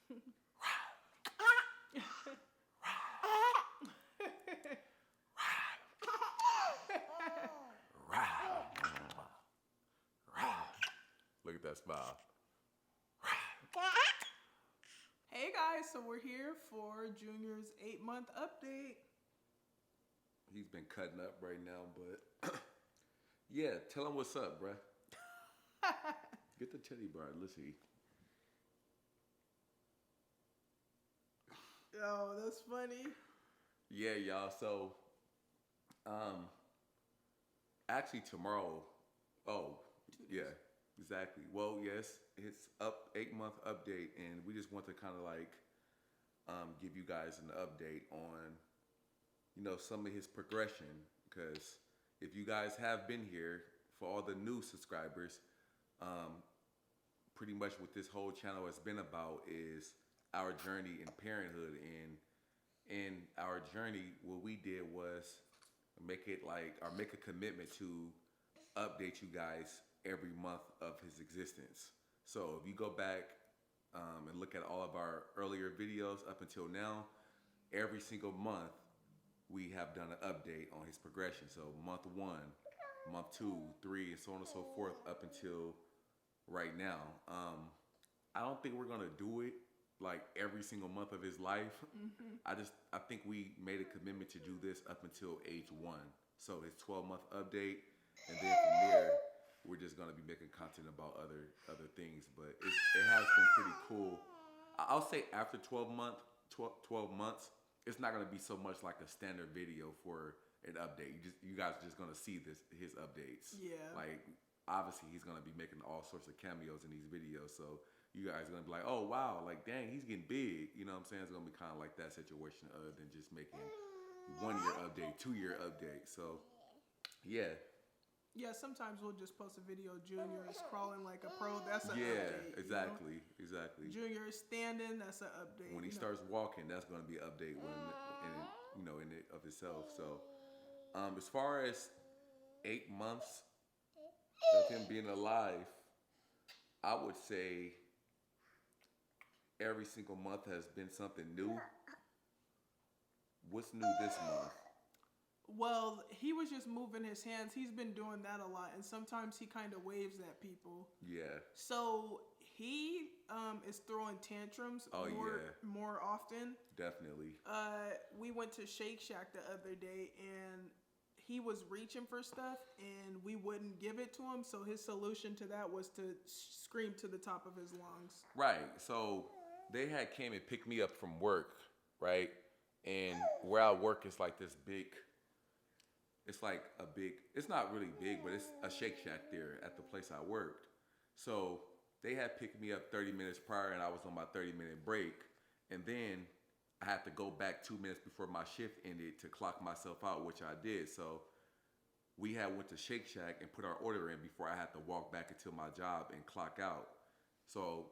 Look at that smile. Hey guys, so we're here for Junior's 8-month update. He's been cutting up right now, but yeah, tell him what's up, bruh. Get the teddy bear. Let's see. Oh, that's funny. Yeah, y'all. So, actually tomorrow. Oh, yeah, exactly. Well, yes, it's up 8-month update, and we just want to kind of like give you guys an update on some of his progression, because if you guys have been here, for all the new subscribers, pretty much what this whole channel has been about is our journey in parenthood. And in our journey, what we did was make a commitment to update you guys every month of his existence. So if you go back and look at all of our earlier videos up until now, every single month we have done an update on his progression. So month 1, month 2, 3, and so on and so forth up until right now. I don't think we're gonna do it like every single month of his life. I think we made a commitment to do this up until age 1. So his 12-month update, and then from there we're just gonna be making content about other things. But it has been pretty cool. I'll say after 12 months, it's not gonna be so much like a standard video for an update. You guys are just gonna see his updates. Yeah. Like obviously he's gonna be making all sorts of cameos in these videos, so you guys are gonna be like, oh wow, like dang, he's getting big. You know what I'm saying? It's gonna be kind of like that situation, other than just making 1-year update, 2-year update. So yeah. Yeah, sometimes we'll just post a video. Junior is crawling like a pro. That's an update. Yeah, exactly, exactly. Junior is standing. That's an update. When he starts walking, that's going to be an update in it of itself. So, as far as 8 months of him being alive, I would say every single month has been something new. What's new this month? Well, he was just moving his hands. He's been doing that a lot, and sometimes he kind of waves at people. Yeah. So he is throwing tantrums more often. Definitely. We went to Shake Shack the other day, and he was reaching for stuff, and we wouldn't give it to him. So his solution to that was to scream to the top of his lungs. Right. So they had came and picked me up from work, right? And where I work is like this big. It's not really big, but it's a Shake Shack there at the place I worked. So they had picked me up 30 minutes prior, and I was on my 30-minute break. And then I had to go back 2 minutes before my shift ended to clock myself out, which I did. So we had went to Shake Shack and put our order in before I had to walk back into my job and clock out. So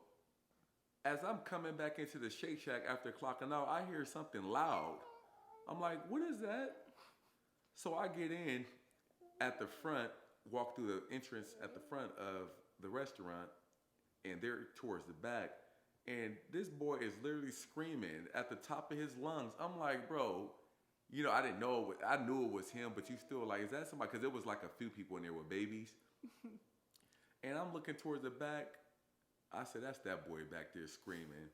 as I'm coming back into the Shake Shack after clocking out, I hear something loud. I'm like, what is that? So I get in at the front, walk through the entrance at the front of the restaurant, and they're towards the back. And this boy is literally screaming at the top of his lungs. I'm like, bro, I didn't know I knew it was him, but you still like, is that somebody? Because there was like a few people in there with babies. And I'm looking towards the back. I said, that's that boy back there screaming.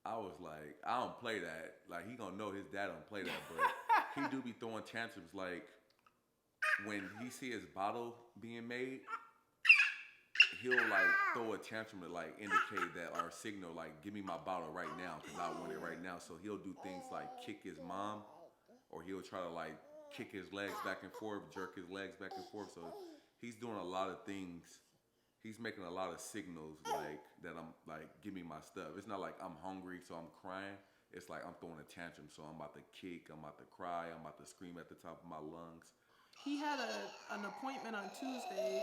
I was like, I don't play that. Like, he gonna know his dad don't play that, but he do be throwing tantrums. Like, when he see his bottle being made, he'll like throw a tantrum to like indicate that, or signal like, give me my bottle right now, because I want it right now. So he'll do things like kick his mom, or he'll try to like kick his legs back and forth, jerk his legs back and forth. So he's doing a lot of things. He's making a lot of signals like that. I'm like, give me my stuff. It's not like I'm hungry, so I'm crying. It's like I'm throwing a tantrum, so I'm about to kick, I'm about to cry, I'm about to scream at the top of my lungs. He had an appointment on Tuesday.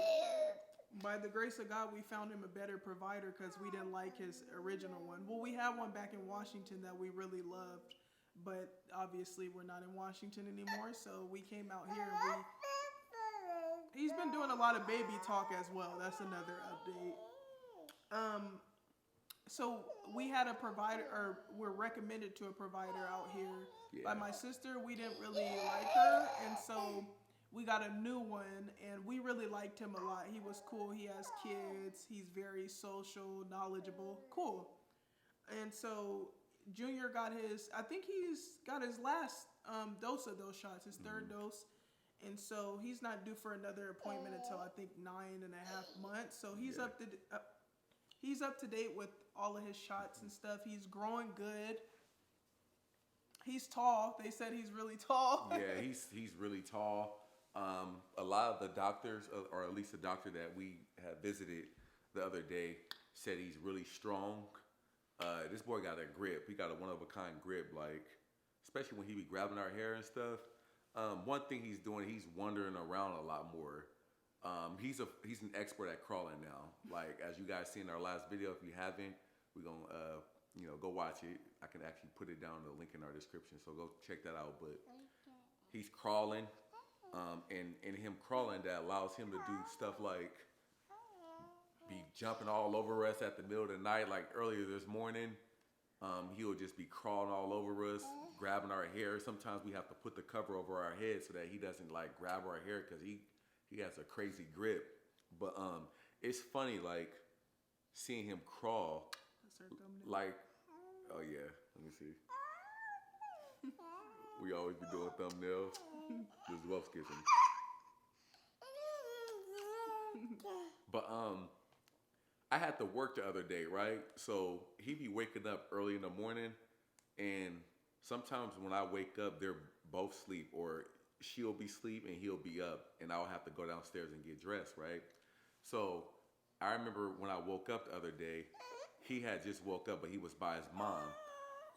By the grace of God, we found him a better provider because we didn't like his original one. Well, we had one back in Washington that we really loved, but obviously we're not in Washington anymore, so we came out here and he's been doing a lot of baby talk as well. That's another update. So we had a provider, or we're recommended to a provider out here by Yeah. my sister. We didn't really like her, and so we got a new one, and we really liked him a lot. He was cool. He has kids. He's very social, knowledgeable, cool. And so Junior got his. I think he's got his last dose of those shots, his third dose. And so he's not due for another appointment until I think 9.5 months. So he's Yeah. he's up to date with all of his shots and stuff. He's growing good. He's tall. They said he's really tall. Yeah, he's really tall. A lot of the doctors, or at least the doctor that we had visited the other day, said he's really strong. This boy got a grip. He got a one of a kind grip, like especially when he be grabbing our hair and stuff. One thing he's doing, he's wandering around a lot more. He's an expert at crawling now. Like as you guys see in our last video, if you haven't, we're gonna go watch it. I can actually put it down the link in our description, so go check that out. But he's crawling, and in him crawling, that allows him to do stuff like be jumping all over us at the middle of the night. Like earlier this morning, he'll just be crawling all over us, grabbing our hair. Sometimes we have to put the cover over our head so that he doesn't like grab our hair because he has a crazy grip. But it's funny like seeing him crawl. That's our thumbnail. Like, oh yeah, let me see. We always be doing thumbnails. This is Wolf's Kitchen. But I had to work the other day, right? So he be waking up early in the morning, and sometimes when I wake up, they're both asleep, or she'll be asleep and he'll be up, and I'll have to go downstairs and get dressed, right? So I remember when I woke up the other day, he had just woke up, but he was by his mom.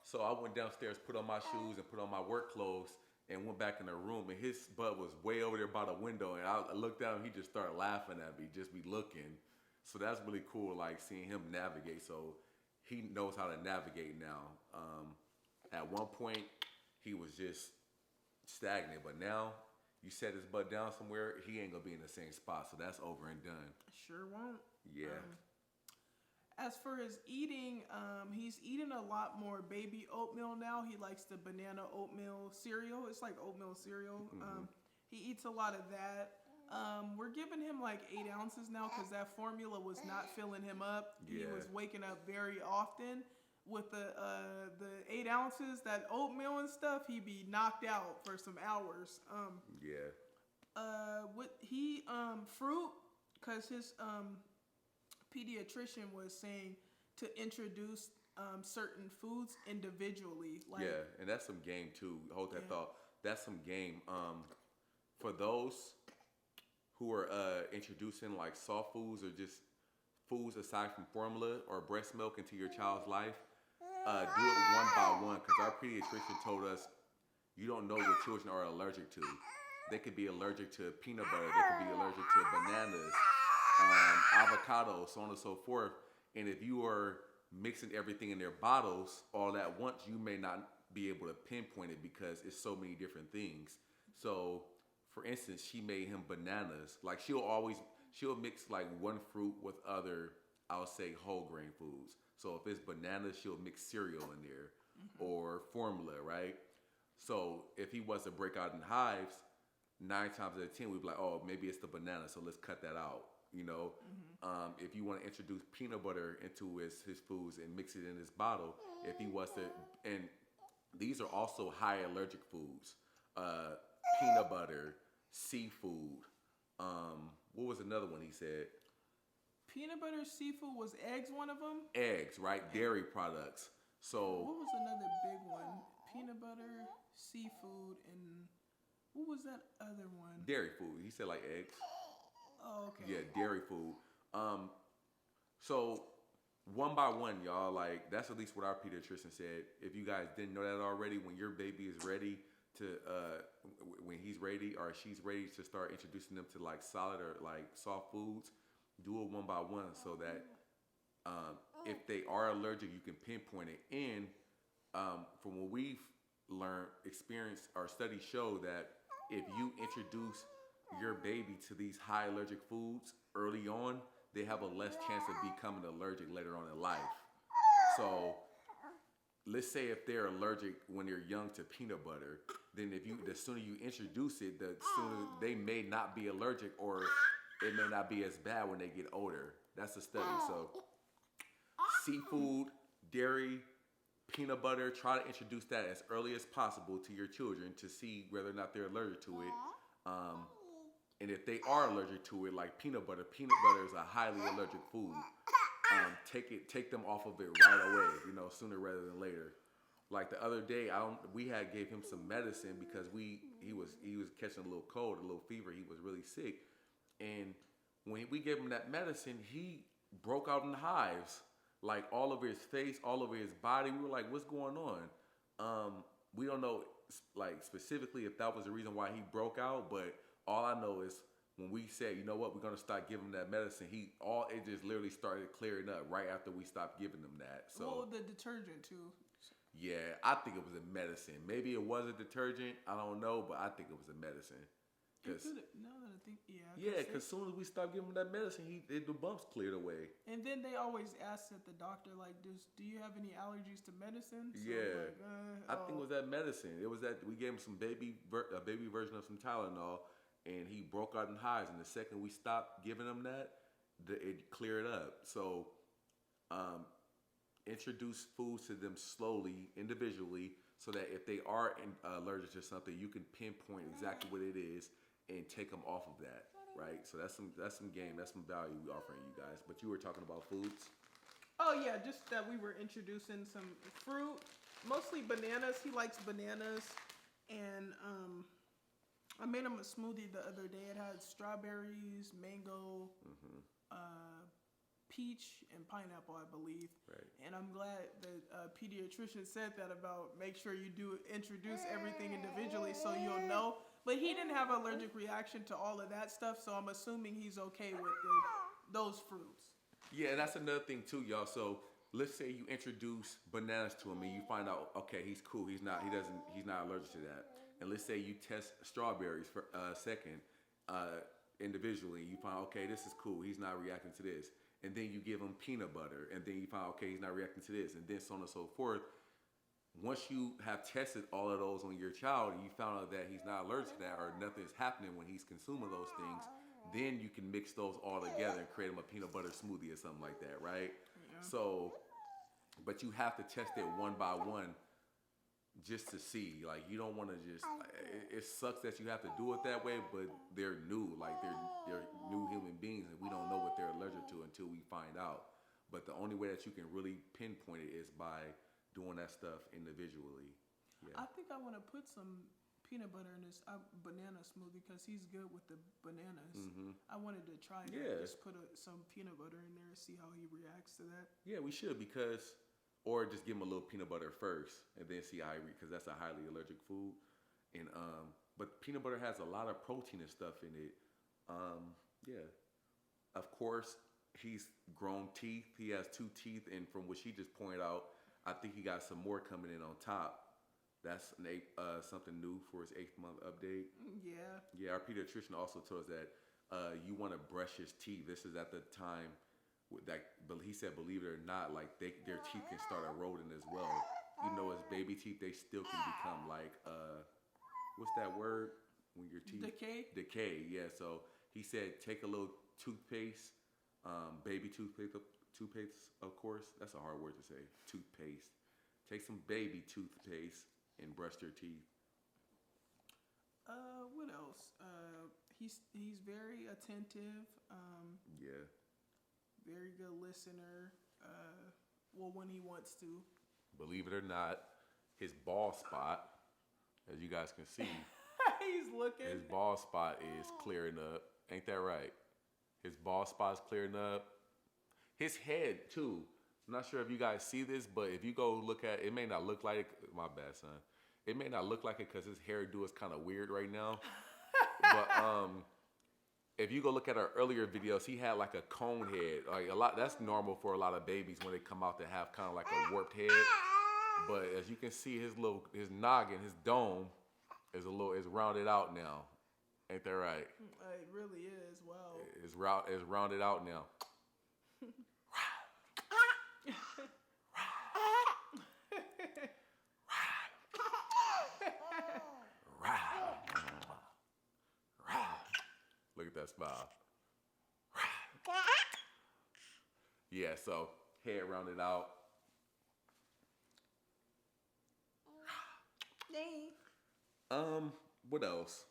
So I went downstairs, put on my shoes and put on my work clothes, and went back in the room, and his butt was way over there by the window, and I looked down, and he just started laughing at me, just be looking. So that's really cool, like seeing him navigate. So he knows how to navigate now. At one point, he was just stagnant, but now you set his butt down somewhere, he ain't gonna be in the same spot. So that's over and done. Sure won't. Yeah. As for his eating, he's eating a lot more baby oatmeal now. He likes the banana oatmeal cereal. It's like oatmeal cereal. He eats a lot of that. We're giving him like 8 ounces now because that formula was not filling him up. He Yeah. was waking up very often with the 8 ounces. That oatmeal and stuff, he'd be knocked out for some hours. Yeah. With fruit, because his pediatrician was saying to introduce certain foods individually. Like, Yeah, and that's some game too. Hold that Yeah. thought. That's some game. For those who are introducing like soft foods or just foods aside from formula or breast milk into your child's life, do it one by one, because our pediatrician told us you don't know what children are allergic to. They could be allergic to peanut butter. They could be allergic to bananas, avocado, so on and so forth. And if you are mixing everything in their bottles all at once, you may not be able to pinpoint it because it's so many different things. So, for instance, she made him bananas. Like she'll mix like one fruit with other, I'll say, whole grain foods. So if it's bananas, she'll mix cereal in there or formula, right? So if he was to break out in hives, 9 times out of 10, we'd be like, oh, maybe it's the banana, so let's cut that out. If you want to introduce peanut butter into his foods and mix it in his bottle, if he was to, and these are also high allergic foods, peanut butter, seafood. What was another one he said? peanut butter, seafood, was eggs one of them? Eggs, right? Dairy products. So What was another big one? Peanut butter, seafood, and what was that other one? dairy food. He said like eggs. Oh, okay. Yeah, dairy food. So one by one, y'all, like that's at least what our pediatrician said. If you guys didn't know that already, when your baby is ready to, when he's ready or she's ready to start introducing them to like solid or like soft foods, do it one by one so that if they are allergic, you can pinpoint it. And from what we've learned, experienced, our studies show that if you introduce your baby to these high allergic foods early on, they have a less chance of becoming allergic later on in life. So let's say if they're allergic when they're young to peanut butter, then the sooner you introduce it, the sooner they may not be allergic, or it may not be as bad when they get older. That's a study. So seafood, dairy, peanut butter, try to introduce that as early as possible to your children to see whether or not they're allergic to it. And if they are allergic to it, like peanut butter is a highly allergic food. Take them off of it right away, sooner rather than later. Like the other day, we gave him some medicine because he was catching a little cold, a little fever. He was really sick, and when we gave him that medicine, he broke out in hives, like all over his face, all over his body. We were like, "What's going on?" We don't know, like specifically if that was the reason why he broke out, but all I know is when we said, you know what, we're gonna start giving him that medicine, it just literally started clearing up right after we stopped giving him that. So, well, the detergent too. Yeah, I think it was a medicine. Maybe it was a detergent. I don't know, but I think it was a medicine. Now that I think, yeah. Yeah, because as soon as we stopped giving him that medicine, the bumps cleared away. And then they always ask at the doctor, like, do you have any allergies to medicine? So Yeah, like, I think it was that medicine. It was that we gave him a baby version of some Tylenol, and he broke out in hives. And the second we stopped giving him that, it cleared up. So, introduce foods to them slowly, individually, so that if they are allergic to something, you can pinpoint exactly what it is and take them off of that, right? So that's some game, that's some value we offering you guys. But you were talking about foods. Oh yeah, just that we were introducing some fruit, mostly bananas. He likes bananas, and I made him a smoothie the other day. It had strawberries, mango, peach, and pineapple, I believe. Right. And I'm glad the pediatrician said that about make sure you do introduce everything individually so you'll know. But he didn't have an allergic reaction to all of that stuff, so I'm assuming he's okay with those fruits. Yeah, and that's another thing too, y'all. So let's say you introduce bananas to him and you find out, okay, he's cool. He's not allergic to that. And let's say you test strawberries for second individually. You find, okay, this is cool. He's not reacting to this. And then you give him peanut butter, and then you find, okay, he's not reacting to this, and then so on and so forth. Once you have tested all of those on your child and you found out that he's not allergic to that or nothing's happening when he's consuming those things, then you can mix those all together and create him a peanut butter smoothie or something like that, right? Yeah. So, but you have to test it one by one just to see. Like, you don't want to just, it sucks that you have to do it that way, but they're new. Like, they're new human beings, and we don't know what they're allergic to until we find out. But the only way that you can really pinpoint it is by doing that stuff individually. Yeah. I think I want to put some peanut butter in this banana smoothie because he's good with the bananas. Mm-hmm. I wanted to try that. Yeah. Just put some peanut butter in there and see how he reacts to that. Yeah, we should, or just give him a little peanut butter first and then see how because that's a highly allergic food. And but peanut butter has a lot of protein and stuff in it. Yeah. Of course, he's grown teeth. He has 2 teeth, and from what she just pointed out, I think he got some more coming in on top. That's something new for his 8th month update. Yeah. Yeah, our pediatrician also told us that you want to brush his teeth. This is at the time but he said, believe it or not, like their teeth can start eroding as well. Even though it's baby teeth, they still can become like what's that word when your teeth decay? Yeah. So he said take a little toothpaste, baby toothpaste, of course. That's a hard word to say. Toothpaste. Take some baby toothpaste and brush their teeth. What else? He's very attentive. Yeah. Very good listener. Well, when he wants to. Believe it or not, his bald spot, as you guys can see, he's looking. His bald spot is clearing up. Ain't that right? His bald spot is clearing up. His head too. I'm not sure if you guys see this, but if you go look at it, may not look like it. My bad, son. It may not look like it because his hairdo is kind of weird right now. But if you go look at our earlier videos, he had like a cone head. Like a lot, that's normal for a lot of babies when they come out to have kind of like a warped head. But as you can see, his noggin, his dome, is rounded out now. Ain't that right? It really is. Wow. It's rounded out now. that smile. Yeah, so head rounded out. What else?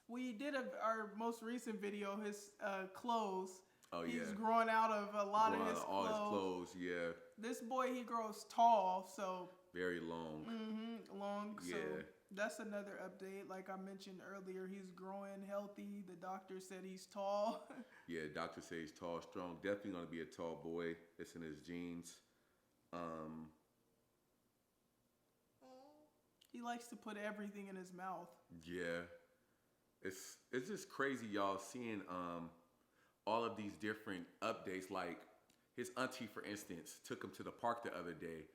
We did our most recent video, his clothes. Oh, He's yeah. growing out of a lot of Growing his out all his clothes, yeah. This boy, he grows tall, so Very long. long. So Yeah. that's another update. Like I mentioned earlier, he's growing healthy. The doctor said he's tall. Yeah, doctor says he's tall, strong. Definitely gonna be a tall boy. It's in his genes. He likes to put everything in his mouth. Yeah. It's just crazy, y'all, seeing all of these different updates. Like his auntie, for instance, took him to the park the other day.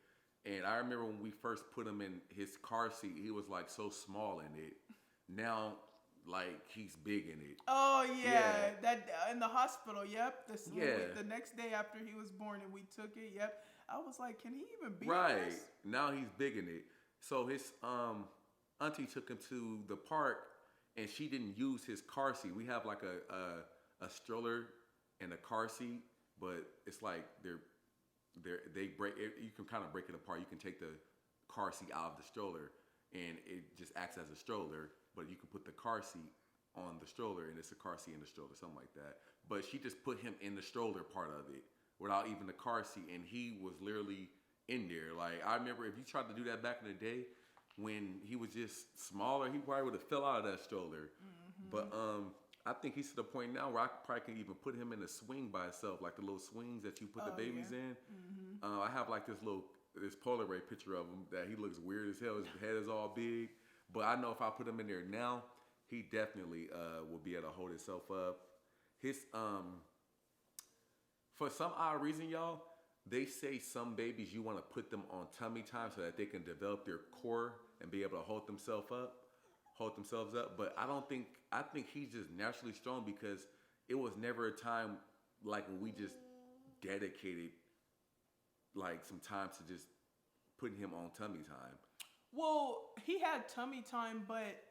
And I remember when we first put him in his car seat, he was like so small in it. Now, like he's big in it. Oh yeah, that in the hospital. Yep. The next day after he was born, and we took it. Yep. I was like, can he even be right? this? Now he's big in it. So his auntie took him to the park, and she didn't use his car seat. We have like a stroller and a car seat, but it's like they break it. You can kind of break it apart. You can take the car seat out of the stroller, and it just acts as a stroller. But you can put the car seat on the stroller, and it's a car seat in the stroller, something like that. But she just put him in the stroller part of it without even the car seat, and he was literally in there. Like I remember, if you tried to do that back in the day when he was just smaller, he probably would have fell out of that stroller. But I think he's to the point now where I probably can even put him in a swing by itself, like the little swings that you put the babies in. I have like this Polaroid picture of him that he looks weird as hell. His head is all big, but I know if I put him in there now, he definitely will be able to hold himself up. His for some odd reason, y'all, they say some babies you want to put them on tummy time so that they can develop their core and be able to hold themselves up. But I think he's just naturally strong because it was never a time like when we just dedicated like some time to just putting him on tummy time. Well, he had tummy time, but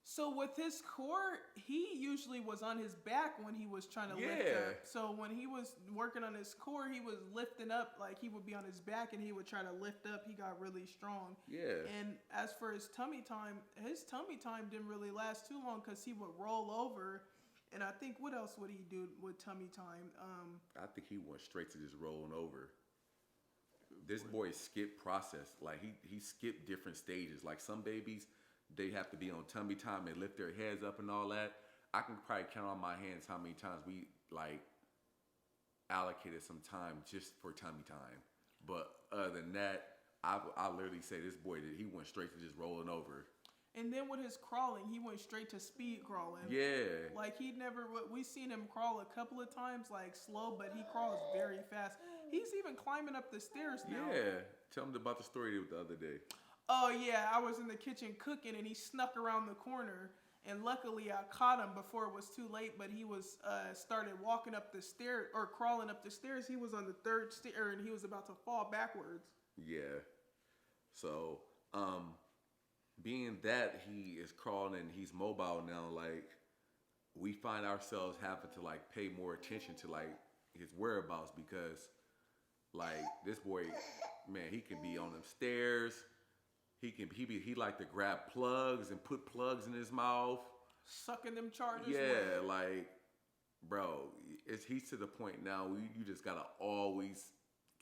so with his core, he usually was on his back when he was trying to lift up. So when he was working on his core, he was lifting up, like he would be on his back and he would try to lift up. He got really strong. Yeah. And as for his tummy time didn't really last too long because he would roll over. And I think, what else would he do with tummy time? I think he went straight to just rolling over. This boy skipped process. Like he skipped different stages. Like some babies, they have to be on tummy time and lift their heads up and all that. I can probably count on my hands how many times we like allocated some time just for tummy time. But other than that, I literally say this boy he went straight to just rolling over. And then with his crawling, he went straight to speed crawling. Yeah. Like we seen him crawl a couple of times, like slow, but he crawls very fast. He's even climbing up the stairs now. Yeah. Tell him about the story the other day. Oh yeah, I was in the kitchen cooking and he snuck around the corner, and luckily I caught him before it was too late. But he was started walking up the stairs or crawling up the stairs. He was on the third stair and he was about to fall backwards. Yeah. So, being that he is crawling and he's mobile now, like we find ourselves having to like pay more attention to like his whereabouts because like this boy, man, he can be on them stairs. He like to grab plugs and put plugs in his mouth, sucking them chargers. Yeah, like bro, he's to the point now where you just gotta always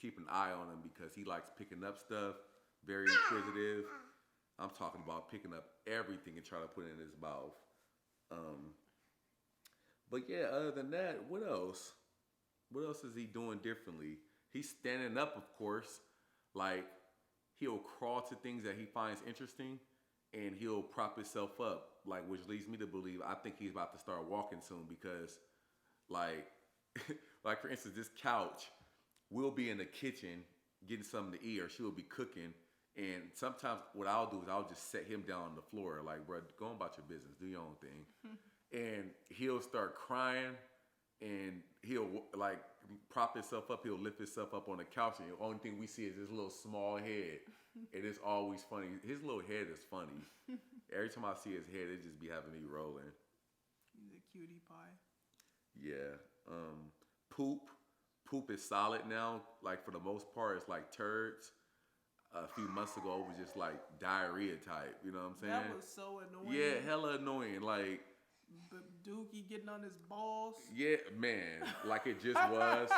keep an eye on him because he likes picking up stuff, very inquisitive. I'm talking about picking up everything and trying to put it in his mouth. But yeah, other than that, what else? What else is he doing differently? He's standing up, of course. Like, he'll crawl to things that he finds interesting, and he'll prop himself up. Like, which leads me to believe I think he's about to start walking soon because, like, like for instance, this couch, we'll be in the kitchen getting something to eat, or she'll be cooking. And sometimes what I'll do is I'll just set him down on the floor, like, bro, go on about your business, do your own thing. And he'll start crying, and he'll like prop himself up. He'll lift himself up on the couch, and the only thing we see is his little small head. And it's always funny. His little head is funny. Every time I see his head, it just be having me rolling. He's a cutie pie. Yeah. Poop is solid now. Like for the most part, it's like turds. A few months ago, it was just like diarrhea type. You know what I'm saying? That was so annoying. Yeah, hella annoying. Like, Dookie getting on his balls. yeah, man, like it just was.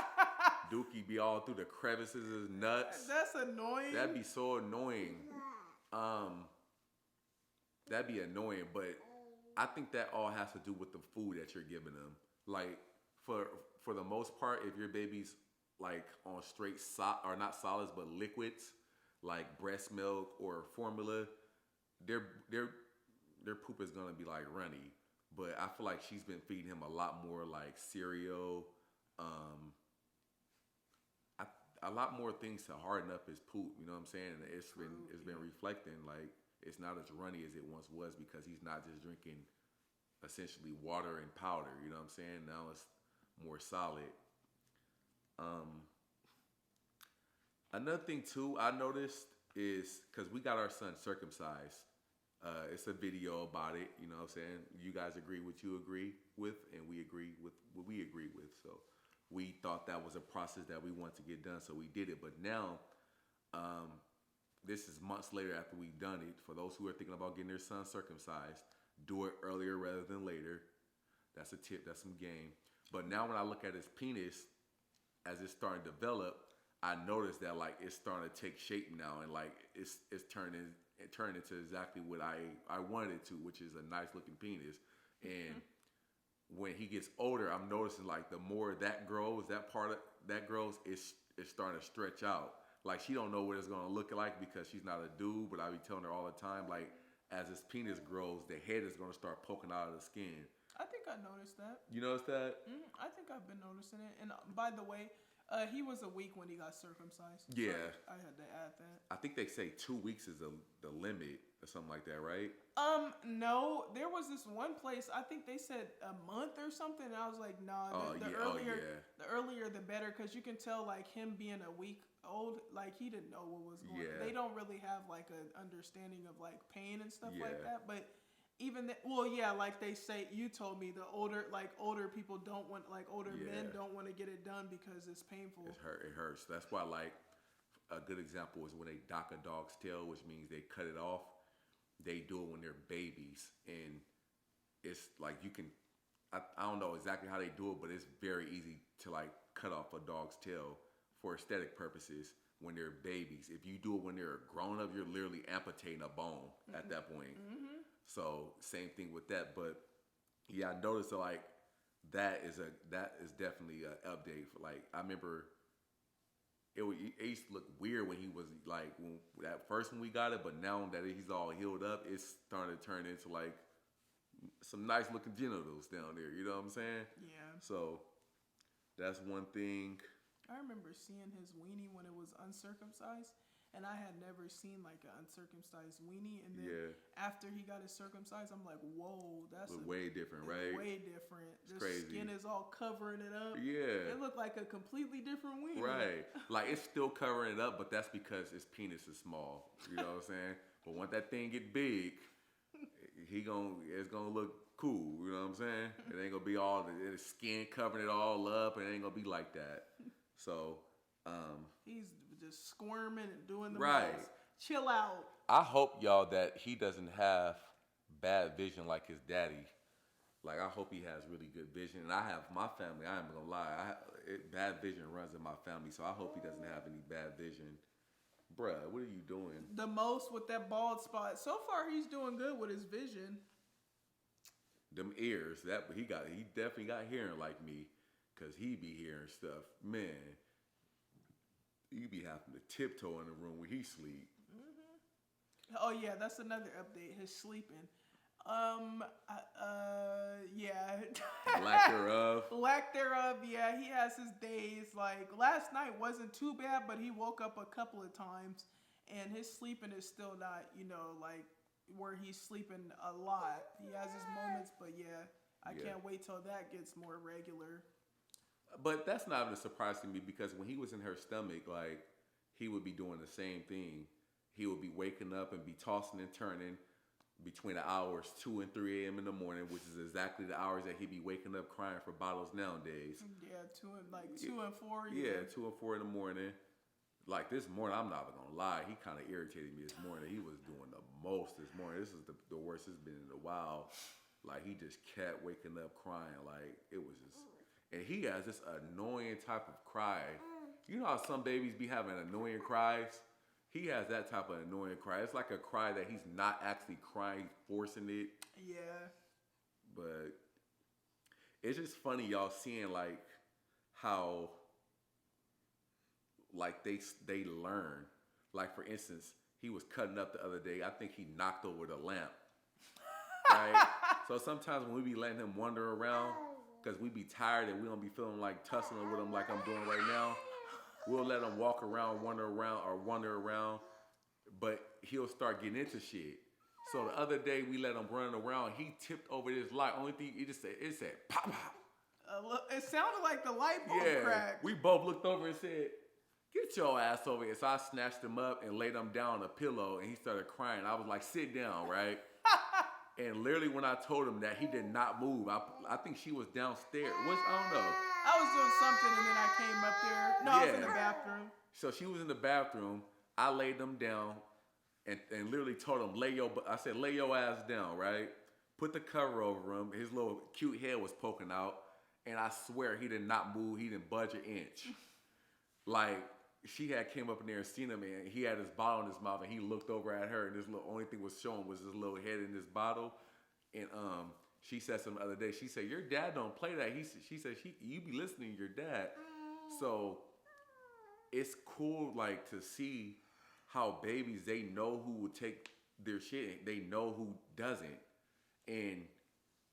Dookie be all through the crevices of his nuts. That's annoying. That'd be so annoying. That'd be annoying, but I think that all has to do with the food that you're giving them. Like for the most part, if your baby's like on straight or not solids but liquids, like breast milk or formula, their poop is gonna be like runny. But I feel like she's been feeding him a lot more like cereal, a lot more things to harden up his poop. You know what I'm saying? And it's been reflecting like it's not as runny as it once was because he's not just drinking essentially water and powder. You know what I'm saying? Now it's more solid. Another thing too I noticed is because we got our son circumcised. It's a video about it. You know what I'm saying? You guys agree what you agree with, and we agree with what we agree with. So we thought that was a process that we wanted to get done, so we did it. But now, this is months later after we've done it. For those who are thinking about getting their son circumcised, do it earlier rather than later. That's a tip. That's some game. But now when I look at his penis, as it's starting to develop, I noticed that like it's starting to take shape now, and like it's turned into exactly what I wanted it to, which is a nice looking penis. And when he gets older, I'm noticing like the more that grows, it's starting to stretch out. Like she don't know what it's gonna look like because she's not a dude, but I be telling her all the time, like as his penis grows, the head is gonna start poking out of the skin. I think I noticed that. You noticed that? I think I've been noticing it. And by the way, he was a week when he got circumcised. Yeah. So I had to add that. I think they say 2 weeks is the limit or something like that, right? No. There was this one place, I think they said a month or something. And I was like, nah, the earlier the better. Because you can tell like him being a week old, like he didn't know what was going on. They don't really have like an understanding of like pain and stuff like that. But even like they say, you told me the older people don't want, like older men don't want to get it done because it's painful. It hurts. That's why like a good example is when they dock a dog's tail, which means they cut it off. They do it when they're babies, and it's like you can. I don't know exactly how they do it, but it's very easy to like cut off a dog's tail for aesthetic purposes when they're babies. If you do it when they're grown up, you're literally amputating a bone at that point. So same thing with that, but yeah, I noticed that like that is definitely an update. For like I remember it used to look weird when he was like when we got it, but now that he's all healed up, it's starting to turn into like some nice looking genitals down there. You know what I'm saying? Yeah. So that's one thing. I remember seeing his weenie when it was uncircumcised. And I had never seen like an uncircumcised weenie, and then after he got it circumcised, I'm like, "Whoa, that's way different, right? Way different. It's the crazy. Skin is all covering it up. Yeah, it looked like a completely different weenie. Right, like it's still covering it up, but that's because his penis is small. You know what I'm saying? But once that thing get big, it's gonna look cool. You know what I'm saying? It ain't gonna be all the skin covering it all up, and it ain't gonna be like that. So, he's just squirming and doing the right. most. Chill out. I hope y'all that he doesn't have bad vision like his daddy. Like I hope he has really good vision. And I have my family. I ain't gonna lie. Bad vision runs in my family, so I hope he doesn't have any bad vision. Bruh, what are you doing? The most with that bald spot. So far, he's doing good with his vision. Them ears. He definitely got hearing like me, cause he be hearing stuff. Man. You be having to tiptoe in the room where he sleep. Oh yeah, that's another update. His sleeping. Yeah. Lack thereof. Lack thereof. Yeah, he has his days. Like last night wasn't too bad, but he woke up a couple of times, and his sleeping is still not, like where he's sleeping a lot. He has his moments, but yeah, I can't wait till that gets more regular. But that's not even a surprise to me because when he was in her stomach, like, he would be doing the same thing. He would be waking up and be tossing and turning. between the hours 2 and 3 a.m. in the morning, which is exactly the hours that he be waking up crying for bottles nowadays. Yeah, 2 and 4. Yeah, 2 and 4 in the morning. Like this morning, I'm not even gonna lie, he kind of irritated me this morning. He was doing the most this morning. This is the worst it's been in a while. Like he just kept waking up crying. Like it was just, and he has this annoying type of cry. You know how some babies be having annoying cries? He has that type of annoying cry. It's like a cry that he's not actually crying, he's forcing it. Yeah. But it's just funny y'all seeing like how like they learn. Like for instance, he was cutting up the other day. I think he knocked over the lamp. Right? So sometimes when we be letting him wander around, because we be tired and we don't be feeling like tussling with him like I'm doing right now, we'll let him walk around, wander around, but he'll start getting into shit. So the other day we let him run around. He tipped over this light. Only thing it said pop pop. It sounded like the light bulb cracked. We both looked over and said, "Get your ass over here." So I snatched him up and laid him down on a pillow, and he started crying. I was like, "Sit down," right? And literally when I told him that, he did not move. I think she was downstairs. I don't know. I was doing something and then I came up there. No, I was in the bathroom. So she was in the bathroom. I laid him down and literally told him, I said, lay your ass down, right? Put the cover over him. His little cute head was poking out. And I swear he did not move. He didn't budge an inch. Like, she had came up in there and seen him, and he had his bottle in his mouth, and he looked over at her, and this little only thing was showing was his little head in this bottle. And she said something the other day. She said, "Your dad don't play that." She said, "You be listening to your dad." So it's cool, like, to see how babies, they know who will take their shit, they know who doesn't, and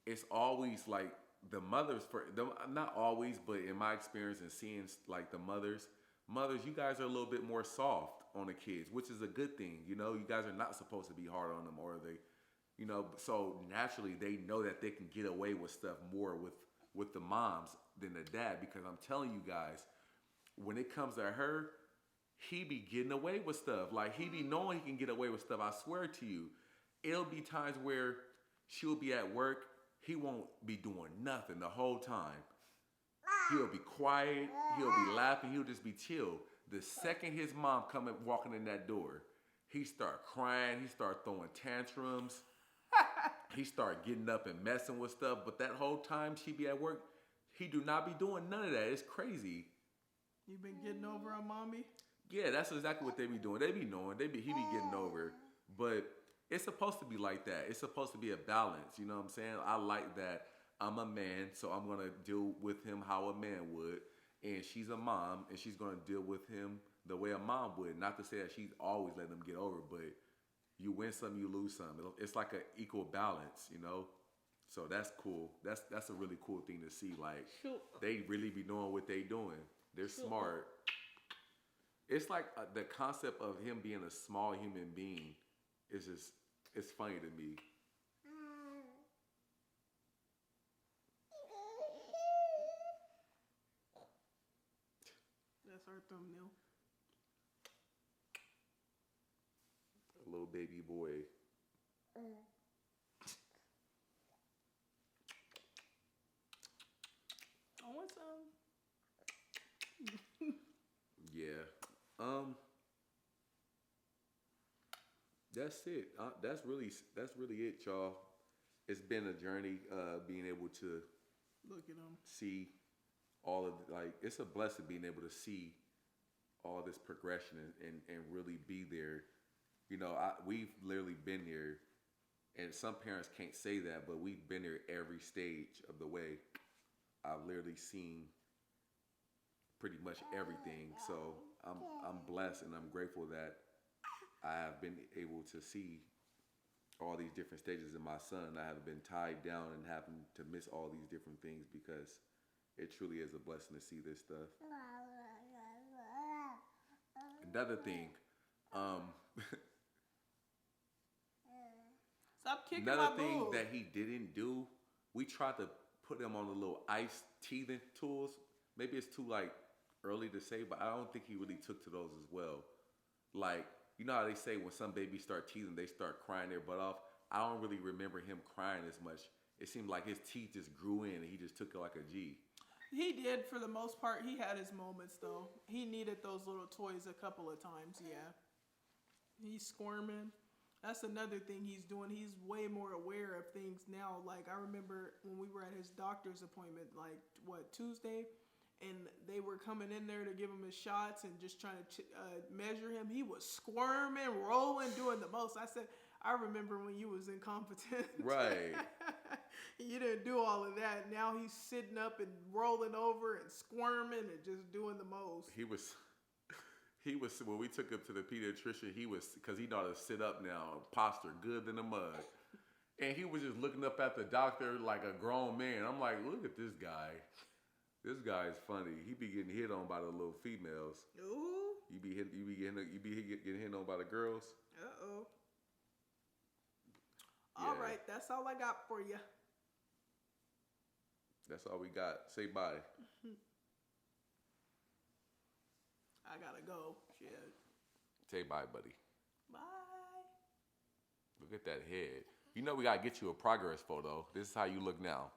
it's always like the mothers for them. Not always, but in my experience and seeing like the mothers, you guys are a little bit more soft on the kids, which is a good thing. You know, you guys are not supposed to be hard on them, or they, you know, so naturally they know that they can get away with stuff more with the moms than the dad, because I'm telling you guys, when it comes to her, he be getting away with stuff. Like, he be knowing he can get away with stuff. I swear to you, it'll be times where she'll be at work, he won't be doing nothing the whole time. He'll be quiet, he'll be laughing, he'll just be chill. The second his mom walking in that door, he start crying, he start throwing tantrums, he start getting up and messing with stuff. But that whole time she be at work, he do not be doing none of that. It's crazy. You been getting over on mommy? Yeah, that's exactly what they be doing. They be knowing, he be getting over. But it's supposed to be like that. It's supposed to be a balance, you know what I'm saying? I like that. I'm a man, so I'm going to deal with him how a man would. And she's a mom, and she's going to deal with him the way a mom would. Not to say that she's always letting him get over, but you win some, you lose some. It's like an equal balance, you know? So that's cool. That's a really cool thing to see. Like, they really be knowing what they doing. They're smart. It's like the concept of him being a small human being is just, it's funny to me. That's our thumbnail. A little baby boy. I want some. Yeah. That's it. That's really it, y'all. It's been a journey, being able to Look at them. see all of it's a blessing being able to see all this progression and really be there. You know, we've literally been there, and some parents can't say that, but we've been there every stage of the way. I've literally seen pretty much everything. So I'm blessed, and I'm grateful that I have been able to see all these different stages in my son. I haven't been tied down and having to miss all these different things, because it truly is a blessing to see this stuff. Another thing, Stop kicking another my thing boob. that he didn't do, we tried to put him on the little ice teething tools. Maybe it's too early to say, but I don't think he really took to those as well. Like, you know how they say when some babies start teething, they start crying their butt off. I don't really remember him crying as much. It seemed like his teeth just grew in and he just took it like a G. He did for the most part. He had his moments though. He needed those little toys a couple of times. Yeah, he's squirming. That's another thing he's doing. He's way more aware of things now. Like I remember when we were at his doctor's appointment, like Tuesday, and they were coming in there to give him his shots and just trying to measure him. He was squirming, rolling, doing the most. I said, I remember when you was incompetent. Right. You didn't do all of that. Now he's sitting up and rolling over and squirming and just doing the most. He was when we took him to the pediatrician, because he know how to sit up now, posture good in the mud. And he was just looking up at the doctor like a grown man. I'm like, look at this guy. This guy is funny. He be getting hit on by the little females. Ooh. You be getting hit on by the girls. Uh-oh. Yeah. All right, that's all I got for you. That's all we got. Say bye. I gotta go. Shit. Say bye, buddy. Bye. Look at that head. You know we gotta get you a progress photo. This is how you look now.